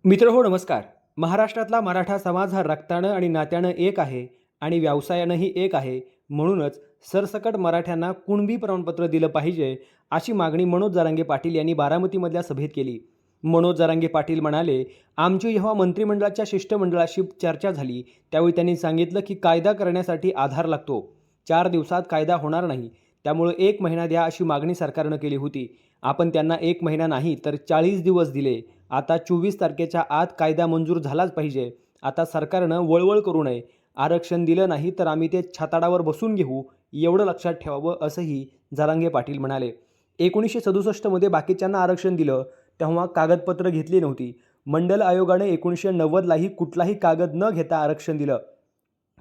मित्रहो नमस्कार. महाराष्ट्रातला मराठा समाज हा रक्तानं आणि नात्यानं एक आहे आणि व्यवसायानंही एक आहे. म्हणूनच सरसकट मराठ्यांना कुणबी प्रमाणपत्र दिलं पाहिजे अशी मागणी मनोज जरांगे पाटील यांनी बारामतीमधल्या सभेत केली. मनोज जरांगे पाटील म्हणाले, आमची जेव्हा मंत्रिमंडळाच्या शिष्टमंडळाशी चर्चा झाली त्यावेळी त्यांनी सांगितलं की कायदा करण्यासाठी आधार लागतो. 4 दिवसात कायदा होणार नाही, त्यामुळे 1 महिना द्या अशी मागणी सरकारनं केली होती. आपण त्यांना 1 महिना नाही तर 40 दिवस दिले. आता 24 तारखेच्या आत कायदा मंजूर झालाच पाहिजे. आता सरकारनं वळवळ करू नये. आरक्षण दिलं नाही तर आम्ही ते छाताडावर बसून घेऊ, एवढं लक्षात ठेवावं असंही जरांगे पाटील म्हणाले. 1967 मध्ये बाकीच्यांना आरक्षण दिलं तेव्हा कागदपत्र घेतली नव्हती. मंडल आयोगाने 1990लाही कुठलाही कागद न घेता आरक्षण दिलं.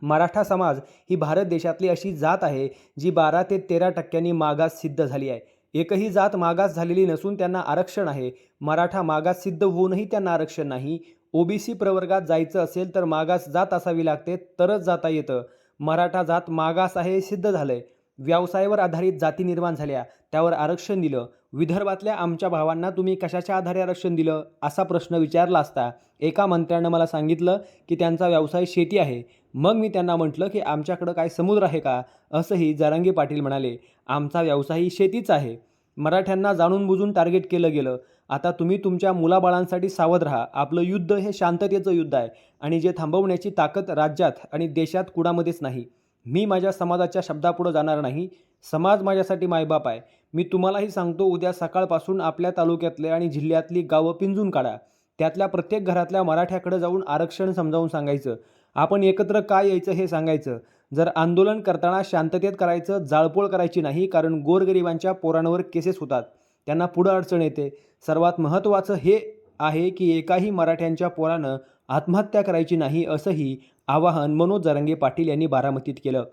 मराठा समाज ही भारत देशातली अशी जात आहे जी 12 ते 13% मागास सिद्ध झाली आहे. एकही जात मागास झालेली नसून त्यांना आरक्षण आहे. मराठा मागास सिद्ध होऊनही त्यांना आरक्षण नाही. ओबीसी प्रवर्गात जायचं असेल तर मागास जात असावी लागते, तरच जाता येतं. मराठा जात मागास आहे, सिद्ध झालंय. व्यवसायावर आधारित जाती निर्माण झाल्या, त्यावर आरक्षण दिलं. विदर्भातल्या आमच्या भावांना तुम्ही कशाच्या आधारे आरक्षण दिलं असा प्रश्न विचारला असता एका मंत्र्यानं मला सांगितलं की त्यांचा व्यवसाय शेती आहे. मग मी त्यांना म्हटलं की आमच्याकडं काय समुद्र आहे का, असंही जरांगे पाटील म्हणाले. आमचा व्यवसायही शेतीच आहे. मराठ्यांना जाणून बुजून टार्गेट केलं गेलं. आता तुम्ही तुमच्या मुलाबाळांसाठी सावध राहा. आपलं युद्ध हे शांततेचं युद्ध आहे आणि जे थांबवण्याची ताकद राज्यात आणि देशात कुणामध्येच नाही. मी माझ्या समाजाच्या शब्दापुढं जाणार नाही. समाज माझ्यासाठी मायबाप आहे. मी तुम्हालाही सांगतो, उद्या सकाळपासून आपल्या तालुक्यातले आणि जिल्ह्यातली गावं पिंजून काढा. त्यातल्या प्रत्येक घरातल्या मराठ्याकडे जाऊन आरक्षण समजावून सांगायचं. आपण एकत्र का यायचं हे सांगायचं. जर आंदोलन करताना शांततेत करायचं, जाळपोळ करायची नाही, कारण गोरगरिबांच्या पोरांवर केसेस होतात, त्यांना पुढं अडचण येते. सर्वात महत्त्वाचं हे आहे की एकाही मराठ्यांच्या पोरानं आत्महत्या करायची नाही, असंही आवाहन मनोज जरांगे पाटील यांनी बारामतीत केलं.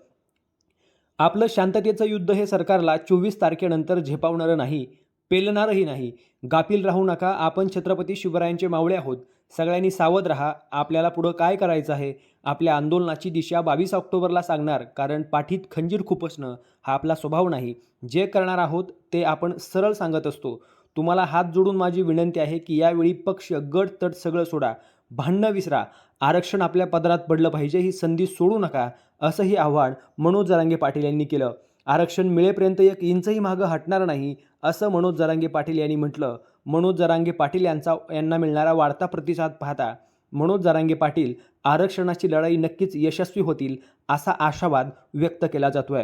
आपलं शांततेचं युद्ध हे सरकारला 24 तारखेनंतर झेपावणारं नाही, पेलणारही नाही. गाफील राहू नका. आपण छत्रपती शिवरायांचे मावळे आहोत. सगळ्यांनी सावध राहा. आपल्याला पुढं काय करायचं आहे, आपल्या आंदोलनाची दिशा 22 ऑक्टोबरला सांगणार, कारण पाठीत खंजीर खुपसणं हा आपला स्वभाव नाही. जे करणार आहोत ते आपण सरळ सांगत असतो. तुम्हाला हात जोडून माझी विनंती आहे की यावेळी पक्ष, गट, तट सगळं सोडा. भांडणं विसरा. आरक्षण आपल्या पदरात पडलं पाहिजे, ही संधी सोडू नका, असंही आव्हान मनोज जरांगे पाटील यांनी केलं. आरक्षण मिळेपर्यंत 1 इंचही मागं हटणार नाही, असं मनोज जरांगे पाटील यांनी म्हटलं. मनोज जरांगे पाटील यांना मिळणारा वाढता प्रतिसाद पाहता मनोज जरांगे पाटील आरक्षणाची लढाई नक्कीच यशस्वी होतील असा आशावाद व्यक्त केला जातोय.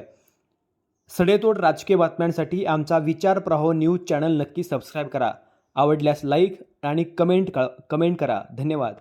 सडेतोड राजकीय बातम्यांसाठी आमचा विचार प्रवाह न्यूज चॅनल नक्की सबस्क्राईब करा. आवडल्यास लाईक आणि कमेंट करा. धन्यवाद.